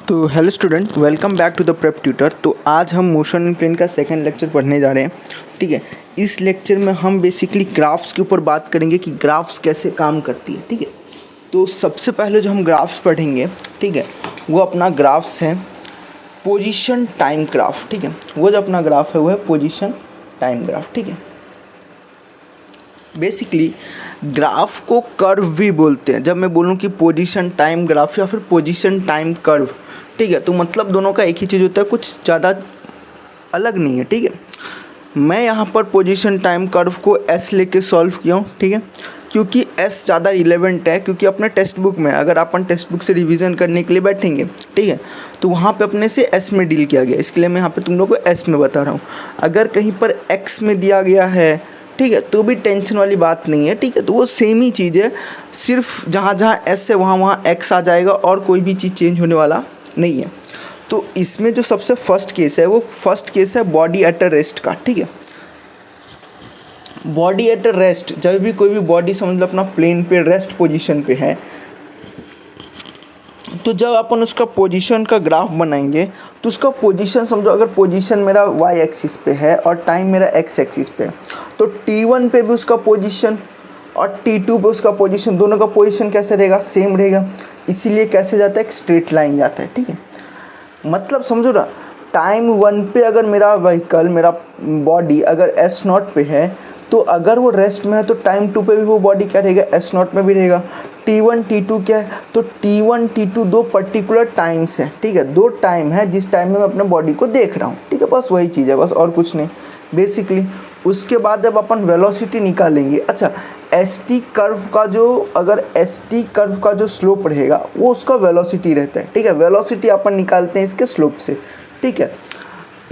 तो hello student, welcome back to the prep tutor. तो आज हम मोशन एंड प्लेन का सेकंड लेक्चर पढ़ने जा रहे हैं। ठीक है, इस लेक्चर में हम बेसिकली ग्राफ्स के ऊपर बात करेंगे कि ग्राफ्स कैसे काम करती है। ठीक है, तो सबसे पहले जो हम ग्राफ्स पढ़ेंगे, ठीक है, वो अपना ग्राफ्स है पोजीशन टाइम ग्राफ। ठीक है, वो जो अपना ग्राफ है वो है पोजीशन टाइम ग्राफ। ठीक है, बेसिकली ग्राफ को कर्व भी बोलते हैं। जब मैं बोलूँ कि पोजीशन टाइम ग्राफ या फिर पोजीशन टाइम कर्व, ठीक है, तो मतलब दोनों का एक ही चीज़ होता है, कुछ ज़्यादा अलग नहीं है। ठीक है, मैं यहाँ पर पोजीशन टाइम कर्व को एस लेके सॉल्व किया हूँ। ठीक है, क्योंकि एस ज़्यादा रिलेवेंट है, क्योंकि अपने टेक्स्ट बुक में अगर अपन टेक्स्ट बुक से रिवीजन करने के लिए बैठेंगे, ठीक है, तो वहाँ पे अपने से एस में डील किया गया, इसके लिए मैं यहाँ पे तुम लोग को एस में बता रहा हूँ। अगर कहीं पर एक्स में दिया गया है, ठीक है, तो भी टेंशन वाली बात नहीं है। ठीक है, तो वो सेम ही चीज़ है, सिर्फ जहाँ जहाँ एस है वहाँ वहाँ एक्स आ जाएगा और कोई भी चीज़ चेंज होने वाला नहीं है। तो इसमें जो सबसे फर्स्ट केस है वो फर्स्ट केस है बॉडी एट अ रेस्ट का। ठीक है, बॉडी एट अ रेस्ट, जब भी कोई भी बॉडी समझ लो अपना प्लेन पे रेस्ट पोजीशन पे है, तो जब अपन उसका पोजीशन का ग्राफ बनाएंगे तो उसका पोजीशन समझो, अगर पोजीशन मेरा वाई एक्सिस पे है और टाइम मेरा एक्स एक्सिस पे है, तो T1 पे भी उसका पोजीशन और T2 पे उसका पोजीशन, दोनों का पोजीशन कैसे रहेगा, सेम रहेगा। इसीलिए कैसे जाता है, एक स्ट्रेट लाइन जाता है। ठीक है, मतलब समझो ना, टाइम 1 पे अगर मेरा व्हीकल, मेरा बॉडी अगर S0 पे है, तो अगर वो रेस्ट में है तो टाइम 2 पे भी वो बॉडी क्या रहेगा, S0 में भी रहेगा। T1 T2 क्या है, तो T1 T2 दो पर्टिकुलर टाइम्स हैं। ठीक है, दो टाइम है जिस टाइम में मैं अपने बॉडी को देख रहा हूँ। ठीक है, बस वही चीज़ है, बस और कुछ नहीं बेसिकली। उसके बाद जब अपन वेलोसिटी निकालेंगे, अच्छा ST कर्व का जो, अगर ST कर्व का जो स्लोप रहेगा वो उसका वेलोसिटी रहता है। ठीक है, वेलोसिटी अपन निकालते हैं इसके स्लोप से। ठीक है,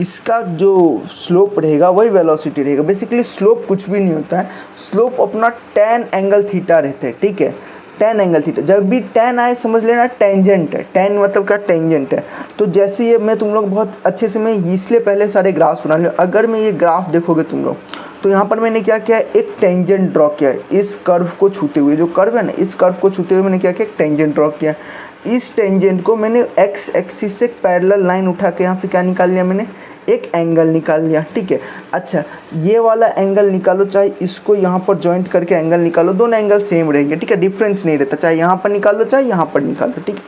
इसका जो स्लोप रहेगा वही वेलोसिटी रहेगा। बेसिकली स्लोप कुछ भी नहीं होता है, स्लोप अपना tan एंगल थीटा रहता है। ठीक है, tan एंगल थीटा, जब भी tan आए समझ लेना टेंजेंट है। tan मतलब क्या, टेंजेंट है। तो जैसे ये मैं तुम लोग बहुत अच्छे से, मैं इसलिए पहले सारे ग्राफ्स बना लिया। अगर मैं ये ग्राफ देखोगे तुम लोग, तो यहाँ पर मैंने क्या किया है, एक टेंजेंट ड्रॉ किया है इस कर्व को छूते हुए। जो कर्व है ना, इस कर्व को छूते हुए मैंने क्या किया, एक टेंजेंट ड्रॉ किया। इस टेंजेंट को मैंने एक्स एक्सिस से एक पैरेलल लाइन उठा के यहाँ से क्या निकाल लिया, मैंने एक एंगल निकाल लिया। ठीक है, अच्छा ये वाला एंगल निकालो, चाहे इसको यहाँ पर जॉइंट करके एंगल निकालो, दोनों एंगल सेम रहेंगे। ठीक है, डिफरेंस नहीं रहता, चाहे यहाँ पर निकालो चाहे यहाँ पर निकालो। ठीक है,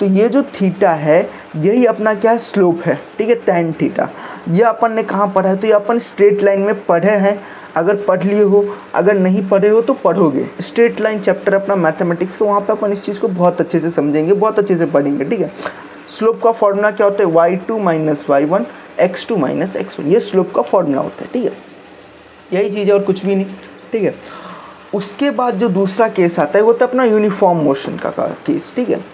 तो ये जो थीटा है यही अपना क्या है, स्लोप है। ठीक है, tan थीटा, ये अपन ने कहाँ पढ़ा है, तो ये अपन स्ट्रेट लाइन में पढ़े हैं। अगर पढ़ लिए हो, अगर नहीं पढ़े हो तो पढ़ोगे। स्ट्रेट लाइन चैप्टर अपना मैथमेटिक्स का, वहाँ पे अपन इस चीज़ को बहुत अच्छे से समझेंगे, बहुत अच्छे से पढ़ेंगे। ठीक है, स्लोप का फॉर्मूला क्या होता है, y2 minus y1 x2 minus x1, ये स्लोप का फॉर्मूला होता है। ठीक है, यही चीज़ है और कुछ भी नहीं। ठीक है, उसके बाद जो दूसरा केस आता है वो होता है अपना यूनिफॉर्म मोशन का केस। ठीक है,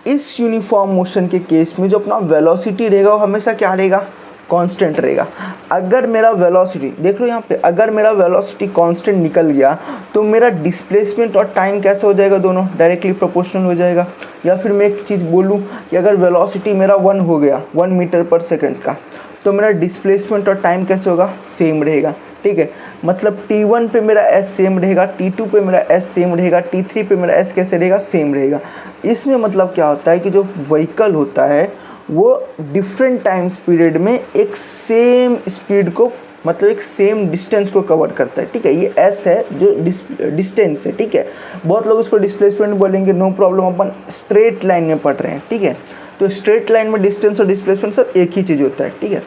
इस यूनिफॉर्म मोशन के केस में जो अपना वेलोसिटी रहेगा वो हमेशा क्या रहेगा, कांस्टेंट रहेगा। अगर मेरा वेलोसिटी देख लो यहाँ पे, अगर मेरा वेलोसिटी कांस्टेंट निकल गया तो मेरा डिस्प्लेसमेंट और टाइम कैसे हो जाएगा, दोनों डायरेक्टली प्रोपोर्शनल हो जाएगा। या फिर मैं एक चीज़ बोलूँ कि अगर वेलोसिटी मेरा 1 हो गया, 1 मीटर पर सेकेंड का, तो मेरा डिस्प्लेसमेंट और टाइम कैसे होगा, सेम रहेगा। ठीक है, मतलब T1 पे मेरा S सेम रहेगा, T2 पे मेरा S सेम रहेगा, T3 पे मेरा S कैसे रहेगा, सेम रहेगा। इसमें मतलब क्या होता है कि जो व्हीकल होता है वो डिफरेंट टाइम्स पीरियड में एक सेम स्पीड को, मतलब एक सेम डिस्टेंस को कवर करता है। ठीक है, ये S है जो डिस्टेंस है। ठीक है, बहुत लोग इसको डिस्प्लेसमेंट बोलेंगे, नो प्रॉब्लम, अपन स्ट्रेट लाइन में पढ़ रहे हैं। ठीक है, तो स्ट्रेट लाइन में डिस्टेंस और डिस्प्लेसमेंट सब एक ही चीज़ होता है। ठीक है,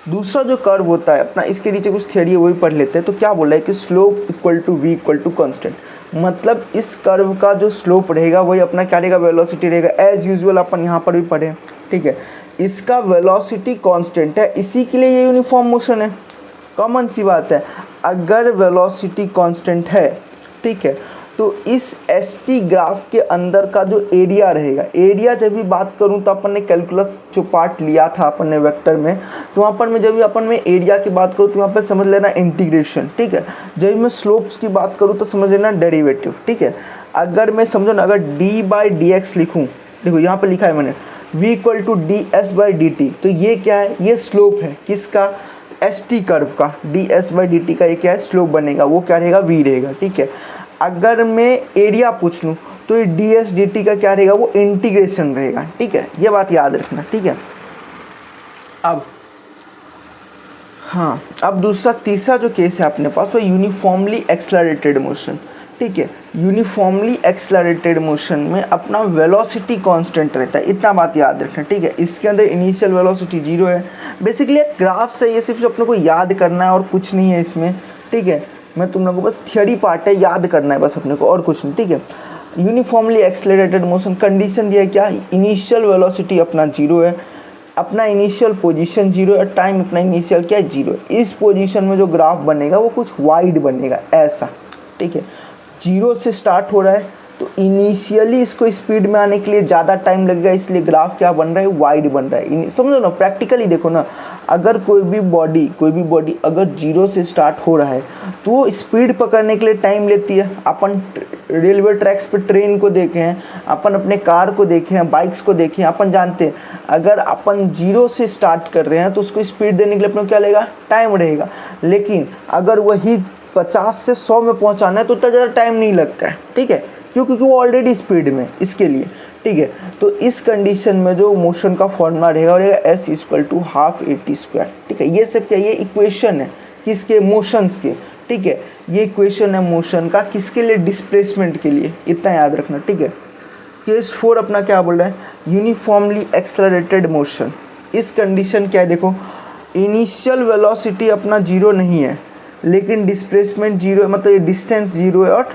दूसरा जो कर्व होता है अपना, इसके नीचे कुछ थ्योरी है वही पढ़ लेते हैं। तो क्या बोला है कि slope equal to v equal to constant, मतलब इस कर्व का जो स्लोप रहेगा वही अपना क्या रहेगा, वेलोसिटी रहेगा। एज यूजुअल अपन यहाँ पर भी पढ़े। ठीक है, इसका वेलोसिटी कांस्टेंट है, इसी के लिए ये यूनिफॉर्म मोशन है। कॉमन सी बात है, अगर वेलोसिटी कांस्टेंट है, ठीक है, तो इस ST ग्राफ के अंदर का जो एरिया रहेगा, एरिया जब भी बात करूं तो अपन ने कैलकुलस जो पार्ट लिया था अपन ने वेक्टर में, तो वहाँ पर मैं जब भी अपन में एरिया की बात करूँ तो वहाँ पर समझ लेना इंटीग्रेशन। ठीक है, जब मैं स्लोप्स की बात करूँ तो समझ लेना डेरिवेटिव। ठीक है, अगर मैं समझो ना, अगर d/dx लिखूँ, देखो यहाँ पर लिखा है मैंने v इक्वल टू ds/dt, तो ये क्या है, ये स्लोप है किसका, ST कर्व का। ds/dt का ये क्या है, स्लोप बनेगा, वो क्या रहेगा, v रहेगा। ठीक है, अगर मैं एरिया पूछ लूँ तो ये डी एस डी टी का क्या रहेगा, वो इंटीग्रेशन रहेगा, ठीक है, ये बात याद रखना, ठीक है। अब हाँ, अब दूसरा तीसरा जो केस है अपने पास वो यूनिफॉर्मली एक्सलरेटेड मोशन, ठीक है। यूनिफॉर्मली एक्सलरेटेड मोशन में अपना वेलोसिटी कांस्टेंट रहता है, इतना बात याद रखना, ठीक है। इसके अंदर इनिशियल वेलोसिटी 0 है। बेसिकली ग्राफ से ये सिर्फ अपने को याद करना है और कुछ नहीं है इसमें, ठीक है। मैं तुम लोगों को बस थियोरी पार्ट है, याद करना है बस अपने को, और कुछ नहीं, ठीक है। यूनिफॉर्मली एक्सलरेटेड मोशन कंडीशन दिया है क्या, इनिशियल वेलोसिटी अपना 0 है, अपना इनिशियल पोजीशन 0 है, टाइम अपना इनिशियल क्या है 0 है। इस पोजीशन में जो ग्राफ बनेगा वो कुछ वाइड बनेगा ऐसा, ठीक है। 0 से स्टार्ट हो रहा है तो इनिशियली इसको स्पीड में आने के लिए ज़्यादा टाइम लगेगा, इसलिए ग्राफ क्या बन रहा है, वाइड बन रहा है। समझो ना, प्रैक्टिकली देखो ना, अगर कोई भी बॉडी अगर 0 से स्टार्ट हो रहा है तो वो स्पीड पकड़ने के लिए टाइम लेती है। अपन रेलवे ट्रैक्स पे ट्रेन को देखे हैं, अपन अपने कार को देखे हैं, बाइक्स को देखे हैं, अपन जानते हैं अगर अपन 0 से स्टार्ट कर रहे हैं तो उसको स्पीड देने के लिए अपने क्या लगेगा, टाइम रहेगा। लेकिन अगर वही 50 से 100 में पहुंचाना है तो उतना ज़्यादा टाइम नहीं लगता है, ठीक है, क्योंकि वो ऑलरेडी स्पीड में इसके लिए, ठीक है। तो इस कंडीशन में जो मोशन का फॉर्मूला रहेगा और s equal to half a t square, ठीक है। ये सब क्या, ये इक्वेशन है किसके, मोशंस के, ठीक है। ये इक्वेशन है मोशन का, किसके लिए, डिस्प्लेसमेंट के लिए, इतना याद रखना, ठीक है। केस 4 अपना क्या बोल रहा है, यूनिफॉर्मली एक्सलरेटेड मोशन। इस कंडीशन क्या है, देखो इनिशियल वेलोसिटी अपना 0 नहीं है लेकिन डिस्प्लेसमेंट 0 है, मतलब ये डिस्टेंस 0 है और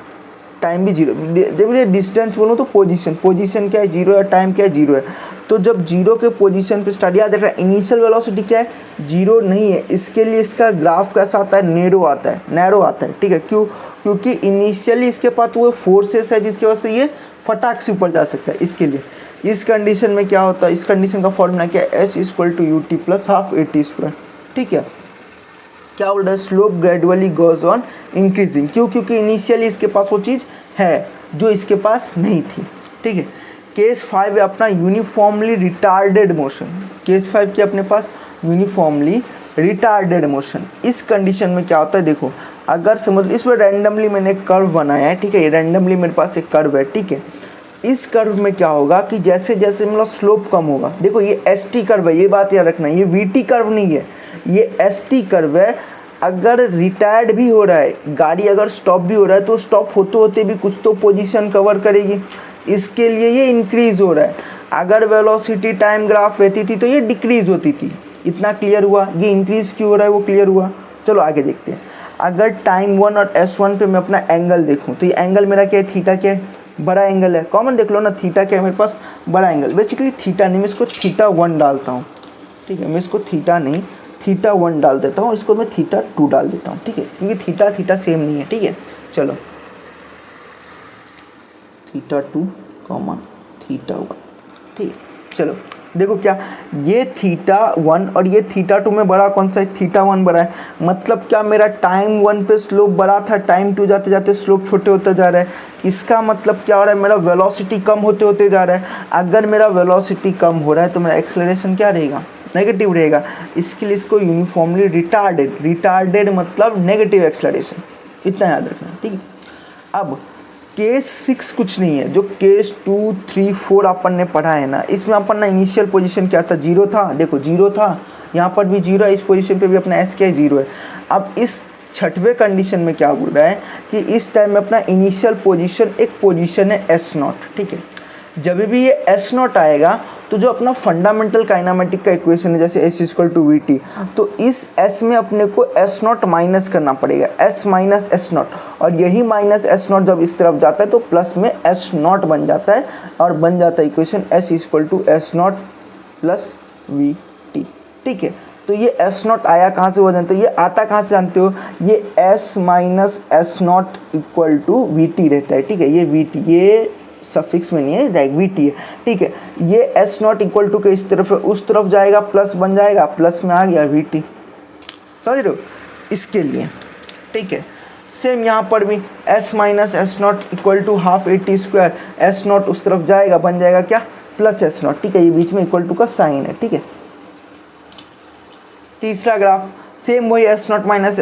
टाइम भी 0। जब ये डिस्टेंस बोलूँ तो पोजीशन क्या है 0 है और टाइम क्या है 0 है। तो जब 0 के पोजीशन पे स्टार्ट, याद रख रहा है इनिशियल वेलोसिटी क्या है 0 नहीं है, इसके लिए इसका ग्राफ कैसा आता है, नैरो आता है, ठीक है। क्यों, क्योंकि इनिशियली इसके पास वो फोर्सेस है जिसकी वजह से ये फटाक से ऊपर जा सकता है। इसके लिए इस कंडीशन में क्या होता है, इस कंडीशन का फॉर्मूला क्या है, s equal to u t plus half a t square, ठीक है। क्या बोल रहा है, slope gradually goes on increasing. क्यों, क्योंकि इनिशियली इसके पास वो चीज़ है जो इसके पास नहीं थी, ठीक है। केस 5 है अपना यूनिफॉर्मली रिटार्डेड मोशन। केस 5 की अपने पास यूनिफॉर्मली रिटार्डेड मोशन। इस कंडीशन में क्या होता है, देखो अगर समझ इसमें रैंडमली मैंने एक कर्व बनाया है, ठीक है, ये रैंडमली मेरे पास एक कर्व है, ठीक है। इस कर्व में क्या होगा कि जैसे जैसे मतलब स्लोप कम होगा, देखो ये एस टी कर्व है, ये बात याद रखना, ये वी टी कर्व नहीं है, ये एस टी कर्व है। अगर रिटायर्ड भी हो रहा है गाड़ी, अगर स्टॉप भी हो रहा है तो स्टॉप होते होते भी कुछ तो पोजीशन कवर करेगी, इसके लिए ये इंक्रीज़ हो रहा है। अगर वेलोसिटी टाइम ग्राफ रहती थी तो ये डिक्रीज़ होती थी, इतना क्लियर हुआ। ये इंक्रीज़ क्यों हो रहा है वो क्लियर हुआ। चलो आगे देखते हैं। अगर टाइम 1 और S1 पे मैं अपना एंगल देखूँ तो ये एंगल मेरा क्या है, थीटा क्या है, बड़ा एंगल है। कॉमन देख लो ना, थीटा क्या है मेरे पास, बड़ा एंगल। बेसिकली थीटा नहीं, मैं इसको थीटा 1 डालता हूँ, ठीक है। मैं इसको थीटा नहीं, थीटा 1 डाल देता हूँ, इसको मैं थीटा 2 डाल देता हूँ, ठीक है, क्योंकि थीटा सेम नहीं है, ठीक है। चलो थीटा 2 कॉमा थीटा 1, ठीक है। चलो देखो क्या, ये थीटा 1 और ये थीटा 2 में बड़ा कौन सा है, थीटा 1 बड़ा है। मतलब क्या, मेरा टाइम 1 पे स्लोप बड़ा था, टाइम 2 जाते जाते स्लोप छोटे होते जा रहा है। इसका मतलब क्या हो रहा है, मेरा वेलोसिटी कम होते होते जा रहा है। अगर मेरा वेलोसिटी कम हो रहा है तो मेरा एक्सेलरेशन क्या रहेगा, नेगेटिव रहेगा। इसके लिए इसको यूनिफॉर्मली रिटार्डेड मतलब नेगेटिव एक्सेलरेशन, इतना याद रखना, ठीक है। अब केस 6 कुछ नहीं है, जो केस 2, 3, 4 अपन ने पढ़ा है ना, इसमें अपन ना इनिशियल पोजीशन क्या था, 0 था। देखो 0 था, यहाँ पर भी 0 है, इस पोजीशन पे भी अपना एस क्या है 0 है। अब इस 6वें कंडीशन में क्या बोल रहा है कि इस टाइम में अपना इनिशियल पोजीशन एक पोजीशन है S0, ठीक है। जब भी ये S0 आएगा तो जो अपना फंडामेंटल काइनेमेटिक का इक्वेशन है, जैसे S equal to v t, तो इस S में अपने को S0 माइनस करना पड़ेगा, S माइनस S0, और यही माइनस S0 जब इस तरफ जाता है तो प्लस में S0 बन जाता है, और बन जाता है equation S equal to S0 plus v t, ठीक है। तो ये S0 आया कहाँ से, वो जानते हो, ये आता कहाँ से जानते हो, ये S minus S0 equal to v t रहता है, ठीक है। ये वी टी, ये सफिक्स में नहीं है, डायरेक्ट वी टी है, ठीक है। ये S0 इक्वल टू के इस तरफ है, उस तरफ जाएगा प्लस बन जाएगा, प्लस में आ गया वी टी, समझ रहे हो, इसके लिए, ठीक है। सेम यहाँ पर भी S minus S0 equal to half a t square, S0 उस तरफ जाएगा, बन जाएगा क्या, प्लस S0, ठीक है। ये बीच में इक्वल टू का साइन है, ठीक है। तीसरा ग्राफ सेम वही S0 minus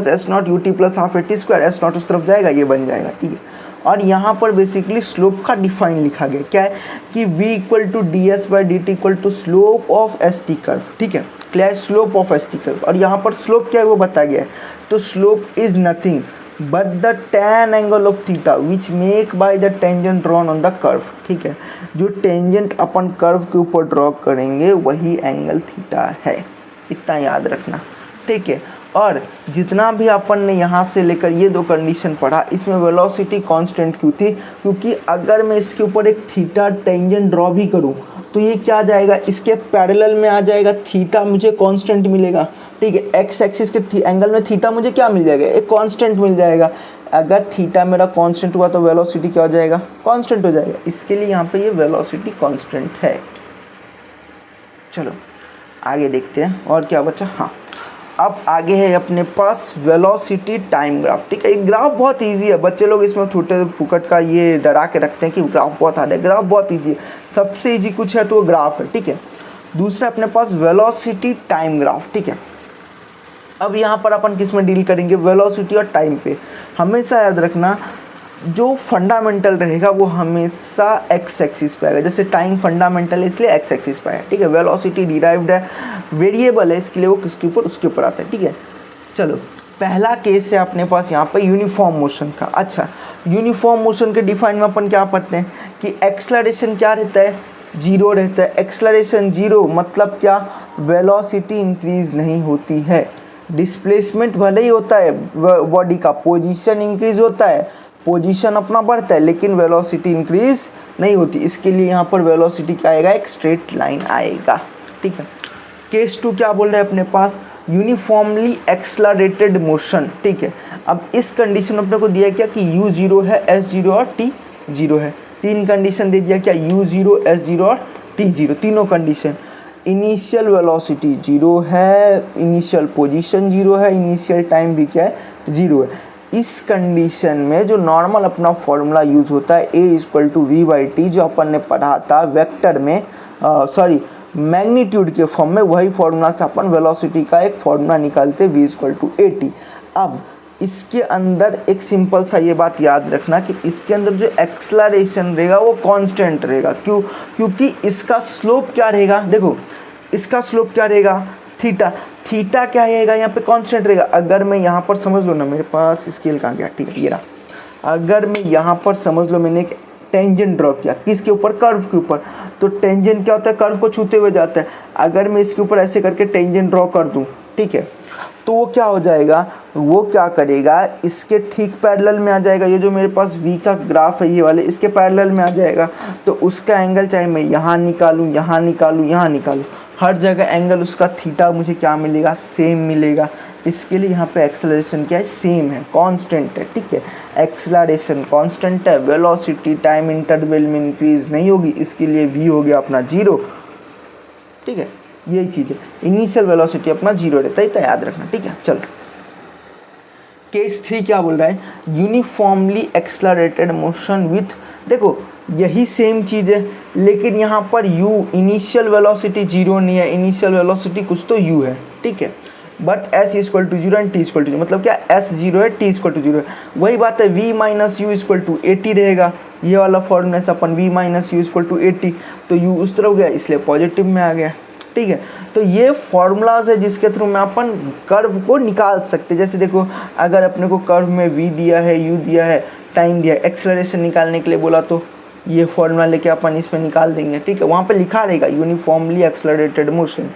S0 you t plus half a t square, S0 उस तरफ जाएगा, ये बन जाएगा, ठीक है। और यहाँ पर बेसिकली स्लोप का डिफाइन लिखा गया क्या है कि v equal to d s by D t equal to slope of s t curve, ठीक है, क्या है slope of s t curve. और यहाँ पर स्लोप क्या है वो बताया गया है, तो slope is nothing but the tan angle of theta which make by the tangent drawn on the curve, ठीक है, जो टेंजेंट अपन कर्व के ऊपर ड्रॉ करेंगे वही एंगल थीटा है, इतना याद रखना, ठीक है। और जितना भी अपन ने यहाँ से लेकर ये दो कंडीशन पढ़ा, इसमें वेलोसिटी कांस्टेंट क्यों थी, क्योंकि अगर मैं इसके ऊपर एक थीटा टेंजेंट ड्रॉ भी करूँ तो ये क्या जाएगा, इसके पैरेलल में आ जाएगा, थीटा मुझे कांस्टेंट मिलेगा, ठीक है, एक्स एक्सिस के एंगल में थीटा मुझे क्या मिल जाएगा, एक कांस्टेंट मिल जाएगा। अगर थीटा मेरा कांस्टेंट हुआ तो वेलोसिटी क्या हो जाएगा, कांस्टेंट हो जाएगा, इसके लिए यहाँ पे ये वेलोसिटी कांस्टेंट है। चलो आगे देखते हैं और क्या बचा। हाँ, अब आगे है अपने पास वेलोसिटी टाइम ग्राफ, ठीक है। ये ग्राफ बहुत इजी है, बच्चे लोग इसमें छोटे फुकट का ये डरा के रखते हैं कि ग्राफ बहुत हार्ड है, ग्राफ बहुत इजी है, सबसे इजी कुछ है तो वो ग्राफ है, ठीक है। दूसरा अपने पास वेलोसिटी टाइम ग्राफ, ठीक है। अब यहाँ पर अपन किस में डील करेंगे, वेलोसिटी और टाइम पे। हमेशा याद रखना जो फंडामेंटल रहेगा वो हमेशा एक्स एक्सिस पे आएगा, जैसे टाइम फंडामेंटल है इसलिए एक्स एक्सिस पे है, ठीक है। वेलोसिटी डिराइव्ड है, वेरिएबल है, इसके लिए वो किसके ऊपर, उसके ऊपर आता है, ठीक है। चलो पहला केस है अपने पास यहाँ पर यूनिफॉर्म मोशन का। अच्छा, यूनिफॉर्म मोशन के डिफाइन में अपन क्या पढ़ते हैं कि एक्सलरेशन क्या रहता है, जीरो रहता है। एक्सलरेशन जीरो मतलब क्या, वेलोसिटी इंक्रीज नहीं होती है, डिस्प्लेसमेंट भले ही होता है बॉडी का, पोजीशन इंक्रीज होता है, पोजीशन अपना बढ़ता है, लेकिन वेलोसिटी इंक्रीज नहीं होती। इसके लिए यहाँ पर वेलोसिटी क्या आएगा, एक स्ट्रेट लाइन आएगा, ठीक है। केस 2 क्या बोल रहे हैं अपने पास, यूनिफॉर्मली एक्सलरेटेड मोशन, ठीक है। अब इस कंडीशन में अपने को दिया क्या कि u जीरो है, s जीरो और t जीरो है, तीन कंडीशन दे दिया क्या, u जीरो, s जीरो और t जीरो, तीनों कंडीशन। इनिशियल वेलोसिटी जीरो है, इनिशियल पोजीशन जीरो है, इनिशियल टाइम भी क्या है, जीरो है। इस कंडीशन में जो नॉर्मल अपना फॉर्मूला यूज़ होता है a equal to v by t, जो अपन ने पढ़ा था वेक्टर में, मैग्नीट्यूड के फॉर्म में, वही फॉर्मूला से अपन वेलोसिटी का एक फॉर्मूला निकालते v equal to a t. अब इसके अंदर एक सिंपल सा ये बात याद रखना कि इसके अंदर जो एक्सलरेशन रहेगा वो कांस्टेंट रहेगा, क्यों, क्योंकि इसका स्लोप क्या रहेगा, देखो इसका स्लोप क्या रहेगा, थीटा, थीटा क्या रहेगा यहाँ पे, कांस्टेंट रहेगा। अगर मैं यहाँ पर समझ लो ना, मेरे पास स्केल कहाँ गया, ठीक है ये रहा। अगर मैं यहाँ पर समझ लो मैंने एक टेंजेंट ड्रॉ किया, किसके ऊपर, कर्व के ऊपर, तो टेंजेंट क्या होता है, कर्व को छूते हुए जाता है। अगर मैं इसके ऊपर ऐसे करके टेंजेंट ड्रॉ कर दूँ, ठीक है, तो वो क्या हो जाएगा, वो क्या करेगा, इसके ठीक पैरेलल में आ जाएगा, ये जो मेरे पास v का ग्राफ है ये वाले, इसके पैरेलल में आ जाएगा। तो उसका एंगल चाहे मैं यहाँ निकालूँ, यहाँ निकालूँ, यहाँ निकालूँ, हर जगह एंगल उसका थीटा मुझे क्या मिलेगा, सेम मिलेगा। इसके लिए यहाँ पे एक्सेलरेशन क्या है, सेम है, कांस्टेंट है, ठीक है। एक्सेलरेशन कांस्टेंट है, वेलोसिटी टाइम इंटरवल में इंक्रीज नहीं होगी, इसके लिए v हो गया अपना जीरो, ठीक है। यही चीज़ है, इनिशियल वेलोसिटी अपना जीरो रहता है, इतना याद रखना, ठीक है। चलो केस 3 क्या बोल रहा है, यूनिफॉर्मली एक्सलरेटेड मोशन विथ, देखो यही सेम चीज़ है, लेकिन यहाँ पर u इनिशियल वेलोसिटी जीरो नहीं है, इनिशियल वेलोसिटी कुछ तो u है, ठीक है। But s equal to zero and t equal to zero, मतलब क्या s जीरो है, t इक्वल टू जीरो है। वही बात है, v minus u equal to a t रहेगा, ये वाला फॉर्मूला से अपन v minus u equal to a t, तो u उस तरफ गया इसलिए पॉजिटिव में आ गया, ठीक है। तो ये फॉर्मूलाज है जिसके थ्रू में अपन कर्व को निकाल सकते हैं। जैसे देखो अगर अपने को कर्व में v दिया है, u दिया है, टाइम दिया है, एक्सेलरेशन निकालने के लिए बोला तो ये फॉर्मूला लेके अपन इसमें निकाल देंगे, ठीक है। वहाँ पे लिखा रहेगा यूनिफॉर्मली एक्सेलरेटेड मोशन,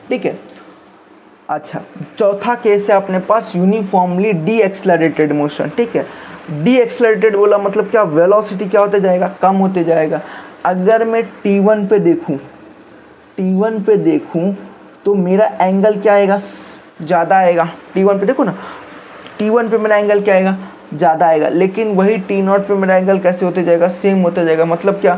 ठीक है। अच्छा, चौथा केस है अपने पास यूनिफॉर्मली डी एक्सेलरेटेड मोशन, ठीक है। डी एक्सेलरेटेड बोला मतलब क्या, वेलोसिटी क्या होते जाएगा, कम होते जाएगा। अगर मैं t1 पे देखूँ, t1 पे देखूँ तो मेरा एंगल क्या आएगा, ज़्यादा आएगा। t1 पे देखो ना, t1 पे मेरा एंगल क्या आएगा, ज़्यादा आएगा, लेकिन वही t0 पे मेरा एंगल कैसे होते जाएगा, सेम होते जाएगा। मतलब क्या,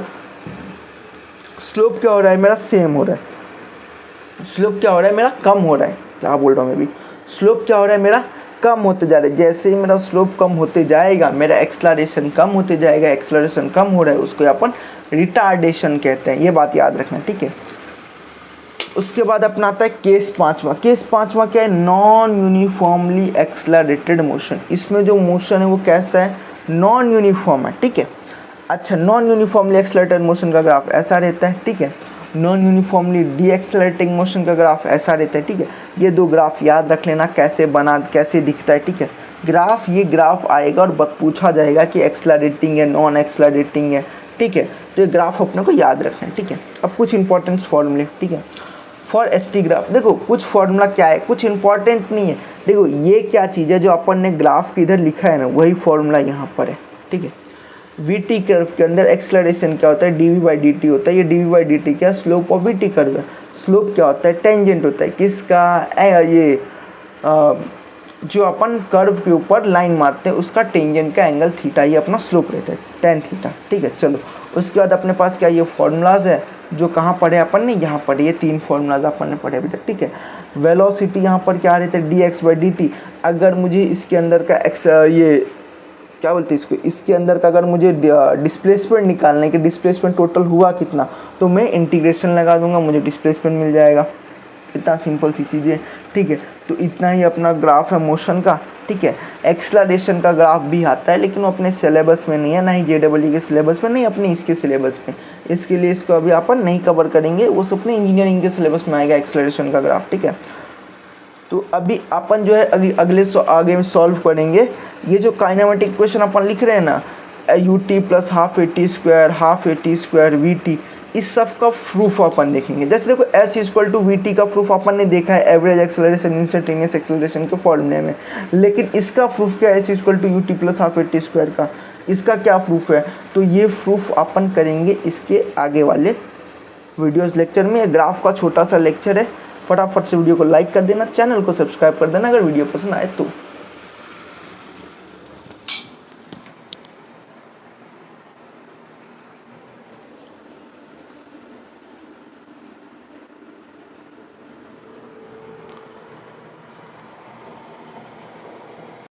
स्लोप क्या हो रहा है मेरा, सेम हो रहा है। स्लोप क्या हो रहा है मेरा, कम हो रहा है, क्या बोल रहा हूँ मैं भी, स्लोप क्या हो रहा है मेरा, कम होते जा रहा है। जैसे ही मेरा स्लोप कम होते जाएगा मेरा एक्सेलरेशन कम होते जाएगा, एक्सेलरेशन कम हो रहा है उसको अपन रिटार्डेशन कहते हैं, ये बात याद रखना, ठीक है। उसके बाद अपना आता है केस 5वां। केस 5वां क्या है, नॉन यूनिफॉर्मली एक्सेलरेटेड मोशन। इसमें जो मोशन है वो कैसा है, नॉन यूनिफॉर्म है, ठीक है। अच्छा, नॉन यूनिफॉर्मली एक्सेलरेटेड मोशन का ग्राफ ऐसा रहता है, ठीक है। Non uniformly D accelerating motion का ग्राफ ऐसा रहता है, ठीक है। ये दो ग्राफ याद रख लेना कैसे दिखता है, ठीक है। ग्राफ, ये ग्राफ आएगा और पूछा जाएगा कि एक्सेलरेटिंग है, नॉन एक्सेलरेटिंग है, ठीक है। तो ये ग्राफ अपने को याद रखना है, ठीक है। अब कुछ इंपॉर्टेंट फॉर्मूले, ठीक है। फॉर एसटी ग्राफ देखो कुछ फॉर्मूला क्या है, कुछ इंपॉर्टेंट नहीं है। देखो ये क्या चीज़ है, जो अपन ने ग्राफ के इधर लिखा है ना, वही फॉर्मूला यहाँ पर है, ठीक है। वी टी कर्व के अंदर एक्सेलरेशन क्या होता है, D V by D T होता है। ये D V by D T क्या, slope of V T curve है। स्लोप क्या होता है, टेंजेंट होता है किसका, ये जो अपन कर्व के ऊपर लाइन मारते हैं उसका टेंजेंट का एंगल थीटा, ये अपना स्लोप रहता है, टेन थीटा, ठीक है। चलो उसके बाद अपने पास क्या, ये फॉर्मूलाज है जो कहाँ पढ़े अपन ने, यहाँ पढ़े, ये तीन फॉर्मूलाज अपन ने पढ़े अभी तक, ठीक है। वेलोसिटी यहाँ पर क्या रहता है, D x by D T. अगर मुझे इसके अंदर का ये क्या बोलते हैं इसको, इसके अंदर का अगर मुझे डिस्प्लेसमेंट निकालने के, डिस्प्लेसमेंट टोटल हुआ कितना, तो मैं इंटीग्रेशन लगा दूंगा, मुझे डिस्प्लेसमेंट मिल जाएगा। इतना सिंपल सी चीज़ है, ठीक है। तो इतना ही अपना ग्राफ है मोशन का, ठीक है। एक्सेलरेशन का ग्राफ भी आता है, लेकिन वो अपने सिलेबस में नहीं है, ना ही JEE के सिलेबस में, नहीं अपने इसके सिलेबस में। इसके लिए इसको अभी अपन नहीं कवर करेंगे, वो सब अपने इंजीनियरिंग के सिलेबस में आएगा एक्सेलरेशन का ग्राफ, ठीक है। तो अभी अपन जो है आगे में सॉल्व करेंगे ये जो काइनेमेटिक इक्वेशन अपन लिख रहे हैं ना, ut plus half a t square v t, इस सब का प्रूफ अपन देखेंगे। जैसे देखो s equal to v t का प्रूफ अपन ने देखा है एवरेज एक्सेलरेशन इंस्टेंटेनियस एक्सेलरेशन के फॉर्मूले में, लेकिन इसका प्रूफ क्या है, s equal to ut plus half a t square का, इसका क्या प्रूफ है, तो ये प्रूफ अपन करेंगे इसके आगे वाले वीडियोस लेक्चर में। ग्राफ का छोटा सा लेक्चर है, फटाफट से वीडियो को लाइक कर देना, चैनल को सब्सक्राइब कर देना अगर वीडियो पसंद आए तो।